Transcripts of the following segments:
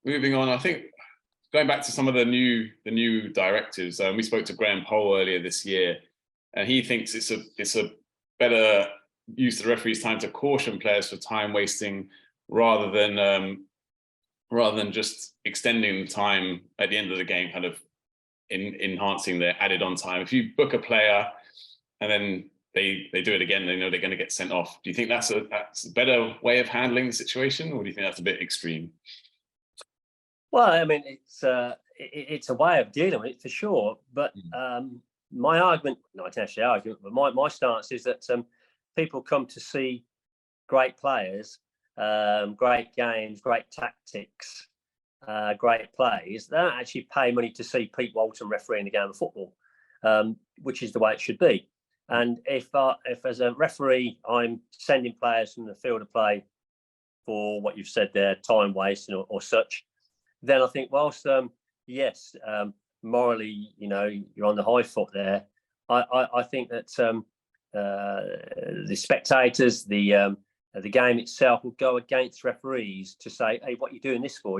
moving on, I think going back to some of the new directives, we spoke to Graham Poll earlier this year, and he thinks it's a better use of the referee's time to caution players for time wasting rather than just extending the time at the end of the game, kind of enhancing their added on time. If you book a player and then they do it again, they know they're going to get sent off. Do you think that's a better way of handling the situation, or do you think that's a bit extreme? Well, I mean, it's a way of dealing with it for sure. But my argument, not actually argument, but my stance is that people come to see great players, great games, great tactics, great plays. They don't actually pay money to see Pete Walton refereeing a game of football, which is the way it should be. And if as a referee, I'm sending players from the field of play for what you've said there, time wasting or such, then I think whilst, yes, morally, you're on the high foot there, I think that the spectators, the game itself will go against referees to say, hey, what are you doing this for,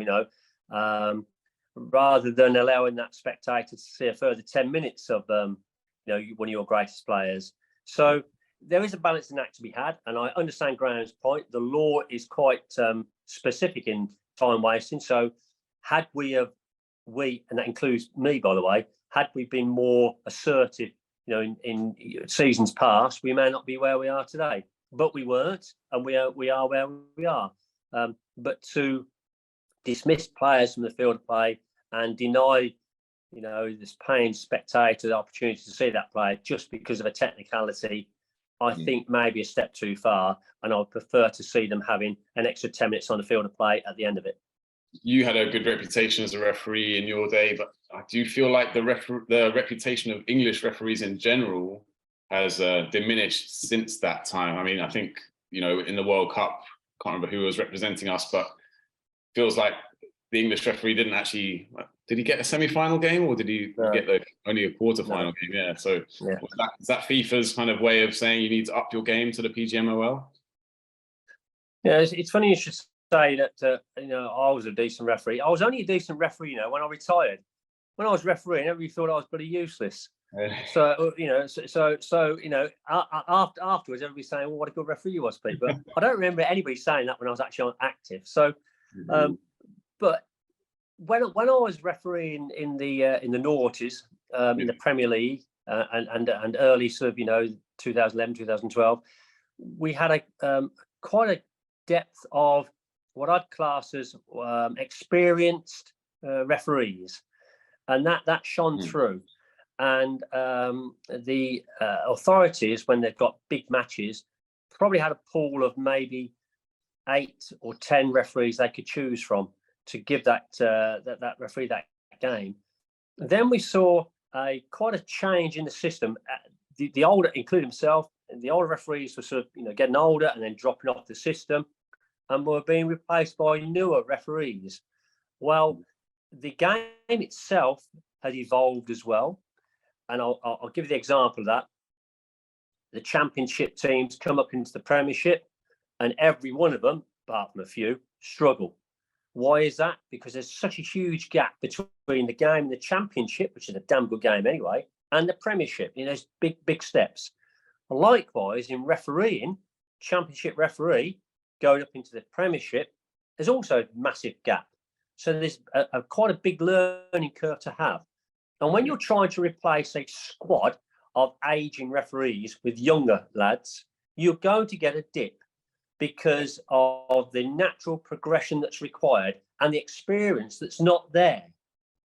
rather than allowing that spectator to see a further 10 minutes of one of your greatest players. So there is a balancing act to be had, and I understand Graham's point. The law is quite specific in time wasting. So had and that includes me, by the way, had we been more assertive, in seasons past, we may not be where we are today. But we weren't, and we are where we are. But to dismiss players from the field of play and deny this paying spectator the opportunity to see that player just because of a technicality, I think maybe a step too far, and I would prefer to see them having an extra 10 minutes on the field of play at the end of it. You had a good reputation as a referee in your day, but I do feel like the reputation of English referees in general has diminished since that time. I mean, I think, in the World Cup, can't remember who was representing us, but feels like the English referee didn't actually. Did he get a semi-final game, or did he get only a quarter-final game? Yeah. So is that FIFA's kind of way of saying you need to up your game to the PGMOL? Yeah, it's funny you should say that. I was a decent referee. I was only a decent referee, when I retired. When I was refereeing, everybody thought I was pretty useless. So afterwards, everybody saying, "Well, what a good referee you was, Pete." But I don't remember anybody saying that when I was actually active. So, but when I was refereeing in the noughties, in the Premier League, and early sort of 2011, 2012, we had quite a depth of what I'd class as experienced referees, and that shone through. And the authorities, when they've got big matches, probably had a pool of maybe 8 or 10 referees they could choose from to give that referee that game. Then we saw quite a change in the system. The older, including himself, and the older referees were sort of getting older and then dropping off the system, and were being replaced by newer referees. Well, the game itself has evolved as well. And I'll give you the example of that. The championship teams come up into the Premiership, and every one of them, apart from a few, struggle. Why is that? Because there's such a huge gap between the game in the Championship, which is a damn good game anyway, and the Premiership. There's big steps. Likewise, in refereeing, Championship referee going up into the Premiership, there's also a massive gap. So there's quite a big learning curve to have. And when you're trying to replace a squad of aging referees with younger lads, you're going to get a dip because of the natural progression that's required and the experience that's not there.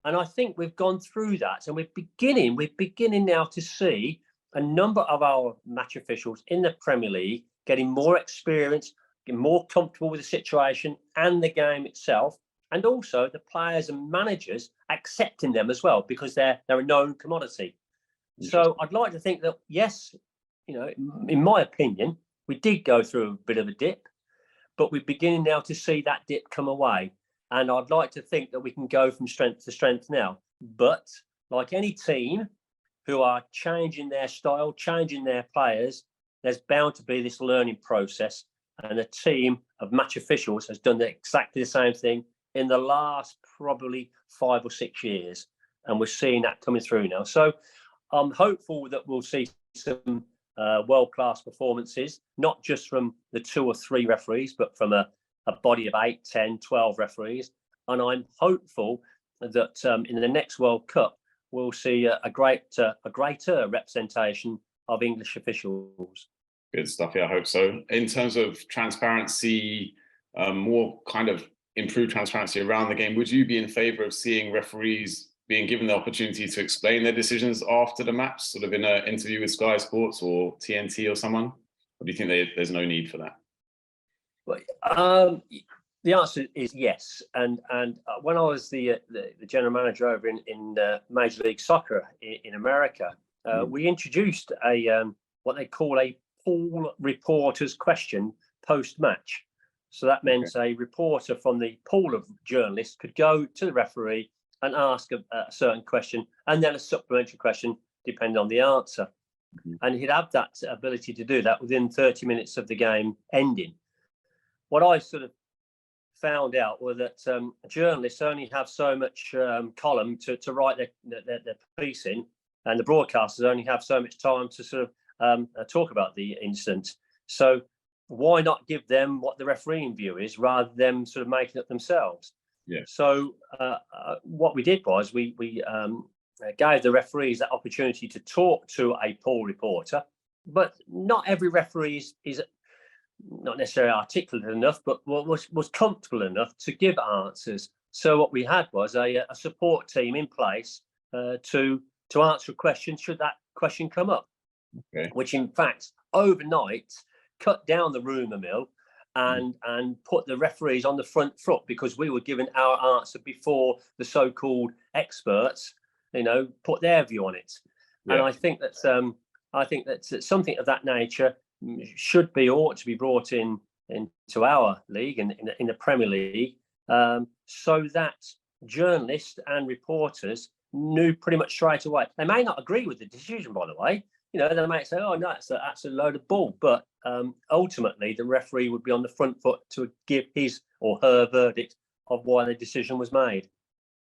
And I think we've gone through that, and we're beginning now to see a number of our match officials in the Premier League getting more experience, getting more comfortable with the situation and the game itself, and also the players and managers accepting them as well, because they're a known commodity. So I'd like to think that, yes, in my opinion, we did go through a bit of a dip, but we're beginning now to see that dip come away. And I'd like to think that we can go from strength to strength now. But like any team who are changing their style, changing their players, there's bound to be this learning process. And a team of match officials has done exactly the same thing in the last probably 5 or 6 years, and we're seeing that coming through now. So I'm hopeful that we'll see some world-class performances, not just from the 2 or 3 referees, but from a body of 8, 10, 12 referees. And I'm hopeful that in the next World Cup, we'll see a greater representation of English officials. Good stuff. Yeah, I hope so. In terms of transparency, more kind of improved transparency around the game, would you be in favour of seeing referees being given the opportunity to explain their decisions after the match, sort of in an interview with Sky Sports or TNT or someone? Or do you think there's no need for that? Well, the answer is yes. And when I was the general manager over in Major League Soccer in America, we introduced what they call a pool reporter's question post-match. So that meant a reporter from the pool of journalists could go to the referee and ask a certain question, and then a supplementary question depending on the answer. And he'd have that ability to do that within 30 minutes of the game ending. What I sort of found out was that journalists only have so much column to write their piece in, and the broadcasters only have so much time to sort of talk about the incident. So why not give them what the refereeing view is, rather than them sort of making it themselves? Yeah. So what we did was we gave the referees that opportunity to talk to a pool reporter, but not every referee is not necessarily articulate enough, but was comfortable enough to give answers. So what we had was a support team in place to answer a question should that question come up, which in fact overnight cut down the rumour mill and put the referees on the front foot, because we were given our answer before the so-called experts, put their view on it. Yeah. And I think that something of that nature ought to be brought into our league and in the Premier League, so that journalists and reporters knew pretty much straight away. They may not agree with the decision, by the way. They might say, "Oh no, that's a load of bull," but ultimately the referee would be on the front foot to give his or her verdict of why the decision was made.